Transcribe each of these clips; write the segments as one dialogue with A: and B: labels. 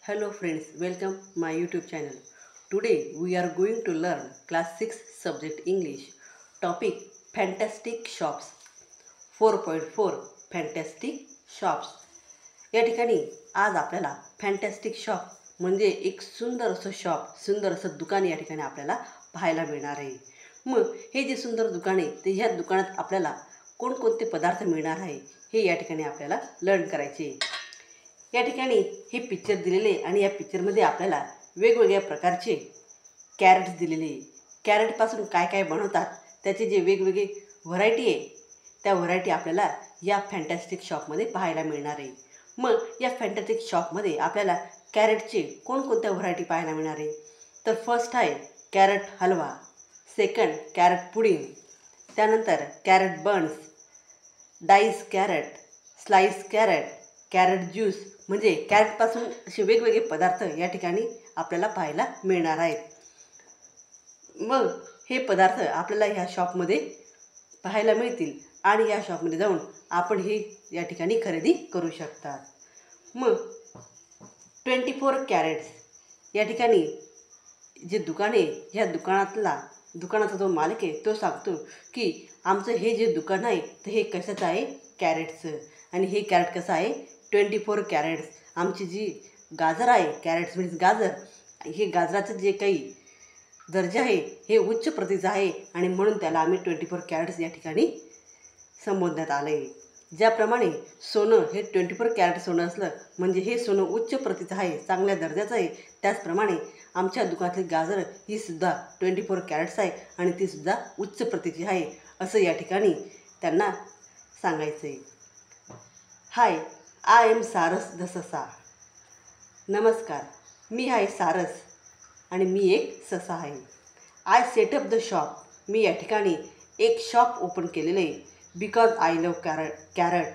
A: Hello friends, welcome my YouTube channel. Today we are going to learn class 6 subject English. Topic Fantastic Shops 4.4 Fantastic Shops. या ठिकाणी आज आपल्याला fantastic shop म्हणजे एक सुंदर असं शॉप, सुंदर असं दुकान या ठिकाणी आपल्याला पाहायला मिळणार आहे. मग हे जे सुंदर दुकान आहे ते ह्या दुकानात आपल्याला कोणकोणते पदार्थ मिळणार आहे हे या ठिकाणी आपल्याला लर्न करायचे आहे. या ठिकाणी हे पिक्चर दिलेले आणि या पिक्चरमध्ये आपल्याला वेगवेगळ्या प्रकारचे कॅरेट्स दिलेले आहे. कॅरेटपासून काय काय बनवतात त्याचे जे वेगवेगळे व्हरायटी आहे त्या व्हरायटी आपल्याला या फॅन्टॅस्टिक शॉपमध्ये पाहायला मिळणार आहे. मग या फॅन्टॅस्टिक शॉपमध्ये आपल्याला कॅरेटचे कोणकोणत्या व्हरायटी पाहायला मिळणार आहे. तर फर्स्ट आहे carrot halwa, second carrot pudding, त्यानंतर carrot buns, dice carrot, slice carrot, carrot juice म्हणजे कॅरेटपासून असे वेगवेगळे पदार्थ या ठिकाणी आपल्याला पाहायला मिळणार आहेत. मग हे पदार्थ आपल्याला ह्या शॉपमध्ये पाहायला मिळतील आणि या शॉपमध्ये जाऊन आपण हे या ठिकाणी खरेदी करू शकतात. मग 24 कॅरेट्स या ठिकाणी जे दुकान आहे ह्या दुकानाचा जो मालक आहे तो सांगतो की आमचं हे जे दुकान आहे तर हे कशाचं आहे, कॅरेटचं. आणि हे कॅरेट कसं आहे, 24 कॅरेट्स. आमची जी गाजर आहे, कॅरेट्स मीन्स गाजर, हे गाजराचं जे काही दर्जा आहे हे उच्च प्रतीचं आहे आणि म्हणून त्याला आम्ही 24 कॅरेट्स या ठिकाणी संबोधण्यात आलं आहे. ज्याप्रमाणे सोनं हे 24 कॅरेट सोनं असलं म्हणजे हे सोनं उच्च प्रतीचं आहे, चांगल्या दर्जाचं आहे, त्याचप्रमाणे आमच्या दुकानातली गाजर ही सुद्धा 24 कॅरेट्स आहे आणि तीसुद्धा उच्च प्रतीची आहे असं या ठिकाणी त्यांना सांगायचं आहे. हाय, आय एम सारस द ससा. नमस्कार, मी आहे सारस आणि मी एक ससा आहे. I set up the shop. मी या ठिकाणी एक शॉप ओपन केलेलं आहे बिकॉज आय लव कॅरेट.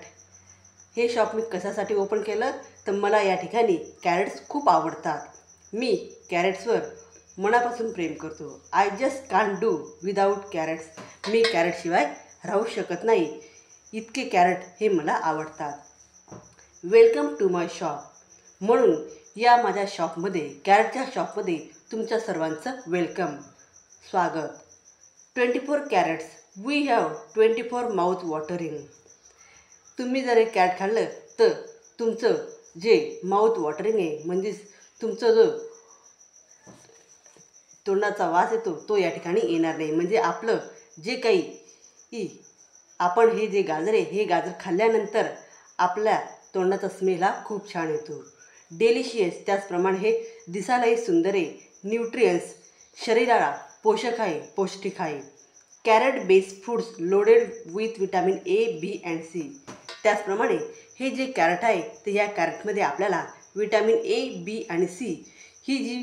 A: हे शॉप मी कशासाठी ओपन केलं तर मला या ठिकाणी कॅरेट्स खूप आवडतात. मी कॅरेट्सवर मनापासून प्रेम करतो. I just can't do without carrots. मी कॅरेटशिवाय राहू शकत नाही, इतके कॅरेट हे मला आवडतात. Welcome to my shop. म्हणून या माझ्या शॉपमध्ये, कॅरेटच्या शॉपमध्ये तुमच्या सर्वांचं वेलकम, स्वागत. 24 carrots, we have 24 mouth watering. तुम्ही जर एक कॅरेट खाल्लं तर तुमचं जे माउथ वॉटरिंग आहे म्हणजेच तुमचं जो तोंडाचा वास येतो तो या ठिकाणी येणार नाही. म्हणजे आपलं जे काही आपण हे जे गाजर आहे हे गाजर खाल्ल्यानंतर आपल्या तोंडाचा स्मेल हा खूप छान येतो. डेलिशियस, त्याचप्रमाणे हे दिसायलाही सुंदर आहे. न्यूट्रियन्स, शरीराला पोषक आहे, पौष्टिक आहे. Carrot based foods loaded with vitamin A, B and C. त्याचप्रमाणे हे जे कॅरेट आहे तर या कॅरेटमध्ये आपल्याला विटॅमिन ए, बी आणि सी ही जी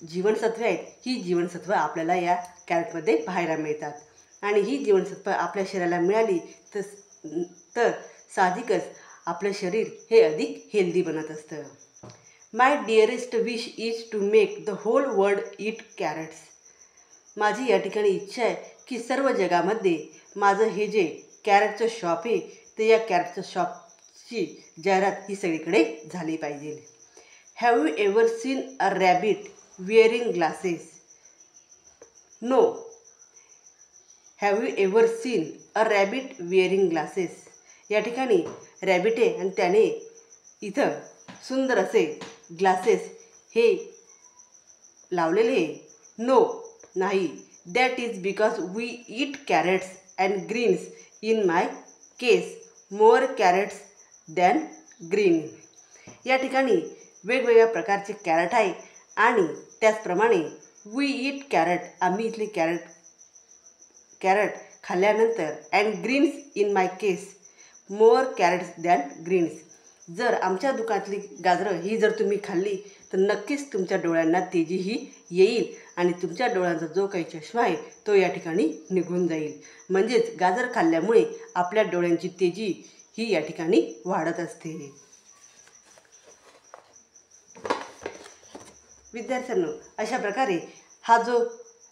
A: जीवनसत्वे आहेत ही जीवनसत्व आपल्याला या कॅरेटमध्ये पाहायला मिळतात. आणि ही जीवनसत्व आपल्या शरीराला मिळाली तर साहजिकच आपलं शरीर हे अधिक हेल्दी बनत असतं. My dearest wish is to make the whole world eat carrots. माझी या ठिकाणी इच्छा आहे की सर्व जगामध्ये माझं हे जे कॅरेटचं शॉप आहे तर या कॅरेटचं शॉपची जाहिरात ही सगळीकडे झाली पाहिजे. Have you ever seen a rabbit wearing glasses? No. Have you ever seen a rabbit wearing glasses? या ठिकाणी रॅबिट आहे आणि त्याने इथं सुंदर असे ग्लासेस हे लावलेले आहे. नो, नाही. That is because we eat carrots and greens. In my case more carrots than green. या ठिकाणी वेगवेगळ्या प्रकारचे कॅरेट आहे आणि त्याचप्रमाणे वी ईट कॅरेट, आम्ही इथले कॅरेट खाल्ल्यानंतर, and greens in my case more carrots than greens. जर आमच्या दुकानातली गाजरं ही जर तुम्ही खाल्ली तर नक्कीच तुमच्या डोळ्यांना तेजी ही येईल आणि तुमच्या डोळ्यांचा जो काही चष्मा आहे तो या ठिकाणी निघून जाईल. म्हणजेच गाजर खाल्ल्यामुळे आपल्या डोळ्यांची तेजी ही या ठिकाणी वाढत असते. विद्यार्थ्यांनो, अशा प्रकारे हा जो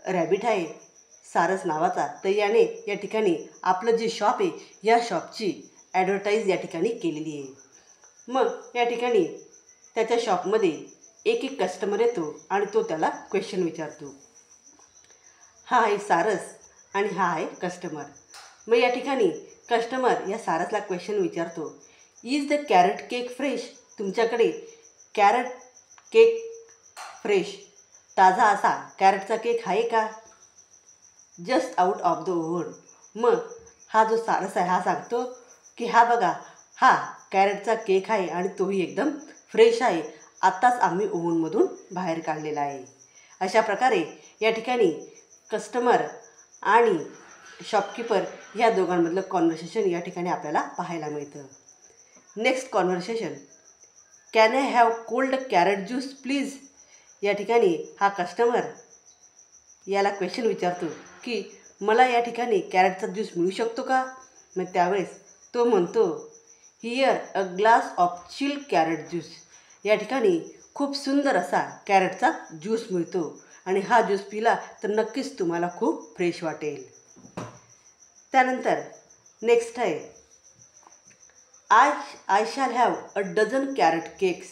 A: रॅबिट आहे सारस नावाचा तर याने या ठिकाणी आपलं जे शॉप आहे या शॉपची ॲडव्हर्टाईज या ठिकाणी केलेली आहे. मग या ठिकाणी त्याच्या शॉपमध्ये एक एक कस्टमर येतो आणि तो त्याला क्वेश्चन विचारतो. हा आहे सारस आणि हा आहे कस्टमर. मग या ठिकाणी कस्टमर या सारसला क्वेश्चन विचारतो, is the carrot cake fresh? तुमच्याकडे कॅरेट केक फ्रेश ताजा असा कॅरेटचा केक आहे का? Just out of the oven. मग हा जो सारस आहे हा सांगतो की हा बघा, हा कॅरेटचा केक आहे आणि तोही एकदम फ्रेश आहे, आत्ताच आम्ही ओव्हनमधून बाहेर काढलेला आहे. अशा प्रकारे या ठिकाणी कस्टमर आणि शॉपकीपर ह्या दोघांमधलं कॉन्व्हर्सेशन या ठिकाणी आपल्याला पाहायला मिळतं. Next conversation, can I have cold carrot juice please? या ठिकाणी हा कस्टमर याला क्वेश्चन विचारतो की मला या ठिकाणी कॅरेटचा ज्यूस मिळू शकतो का? मग त्यावेळेस तो म्हणतो, here a glass of chill carrot juice. या ठिकाणी खूप सुंदर असा कॅरेटचा ज्यूस मिळतो आणि हा ज्यूस पिला तर नक्कीच तुम्हाला खूप फ्रेश वाटेल. त्यानंतर नेक्स्ट आहे, I shall have a dozen carrot cakes.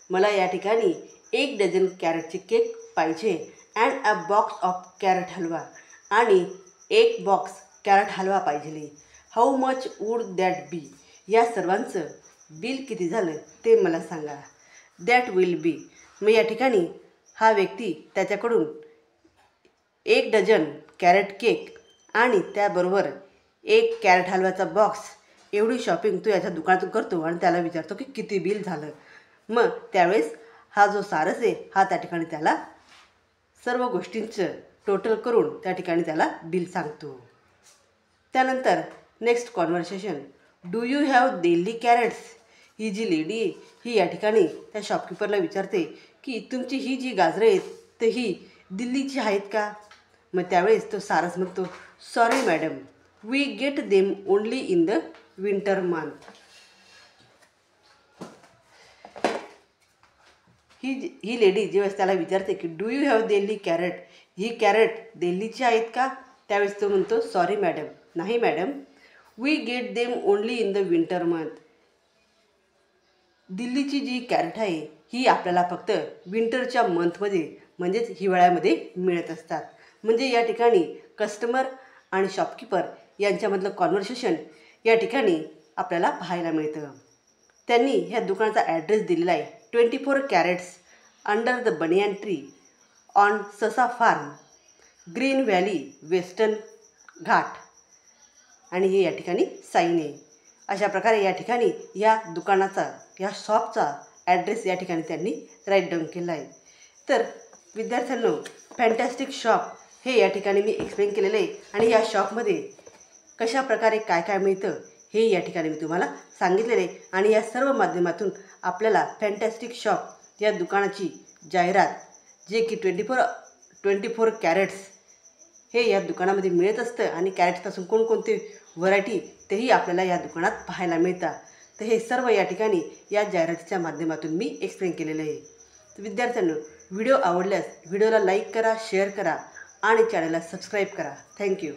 A: मला या ठिकाणी 1 डझन कॅरेटचे केक पाहिजे. And a box of carrot halwa. आणि 1 बॉक्स कॅरेट हलवा पाहिजे. How much would that be? या सर्वांचं बिल किती झालं ते मला सांगा. That will be. मग या ठिकाणी हा व्यक्ती त्याच्याकडून 1 डझन कॅरेट केक आणि त्याबरोबर 1 कॅरेट हलव्याचा बॉक्स एवढी शॉपिंग तो याच्या दुकानातून करतो आणि त्याला विचारतो की किती बिल झालं. मग त्यावेळेस हा जो सारस आहे हा त्या ठिकाणी त्याला सर्व गोष्टींचं टोटल करून त्या ठिकाणी त्याला बिल सांगतो. त्यानंतर next conversation, do you have Delhi carrots? ही जी लेडी आहे ही या ठिकाणी त्या शॉपकीपरला विचारते की तुमची ही जी गाजरं आहेत तर ही दिल्लीची आहेत का? मग त्यावेळेस तो सारस म्हणतो, sorry madam, we get them only in the winter month. ही लेडी जेव्हा त्याला विचारते की do you have Delhi carrot, ही कॅरेट दिल्लीची आहेत का? त्यावेळेस तो म्हणतो, सॉरी मॅडम, नाही madam, we get them only in the winter month. दिल्लीची जी कॅरेट आहे ही आपल्याला फक्त विंटरच्या मंथमध्ये म्हणजेच हिवाळ्यामध्ये मिळत असतात. म्हणजे या ठिकाणी कस्टमर आणि शॉपकीपर यांच्यामधलं कॉन्व्हर्सेशन या ठिकाणी आपल्याला पाहायला मिळतं. त्यांनी ह्या दुकानाचा ॲड्रेस दिलेला आहे, 24 carrots under the banyan tree on ससा फार्म, ग्रीन व्हॅली, वेस्टर्न घाट. आणि हे या ठिकाणी साईन आहे. अशा प्रकारे या ठिकाणी या दुकानाचा, या शॉपचा ॲड्रेस या ठिकाणी त्यांनी राईट डाऊन केला आहे. तर विद्यार्थ्यांनो, फॅन्टॅस्टिक शॉप हे या ठिकाणी मी एक्सप्लेन केलेलं आहे आणि या शॉपमध्ये कशा प्रकारे काय काय मिळतं हे या ठिकाणी मी तुम्हाला सांगितलेले आहे. आणि या सर्व माध्यमातून फॅन्टॅस्टिक शॉप या दुकानाची जाहिरात, जे की 24 कॅरेट्स हे या दुकानामध्ये मिळत असतं आणि कॅरेट्सपासून कोणकोणते व्हरायटी तेही आपल्याला या दुकानात पाहायला मिळतात. तर हे सर्व या ठिकाणी या जाहिरातीच्या माध्यमातून मी एक्सप्लेन केलेलं आहे. तर विद्यार्थ्यांनो, व्हिडिओ आवडल्यास व्हिडिओला लाईक करा, शेअर करा आणि चॅनलला सबस्क्राईब करा. थँक्यू.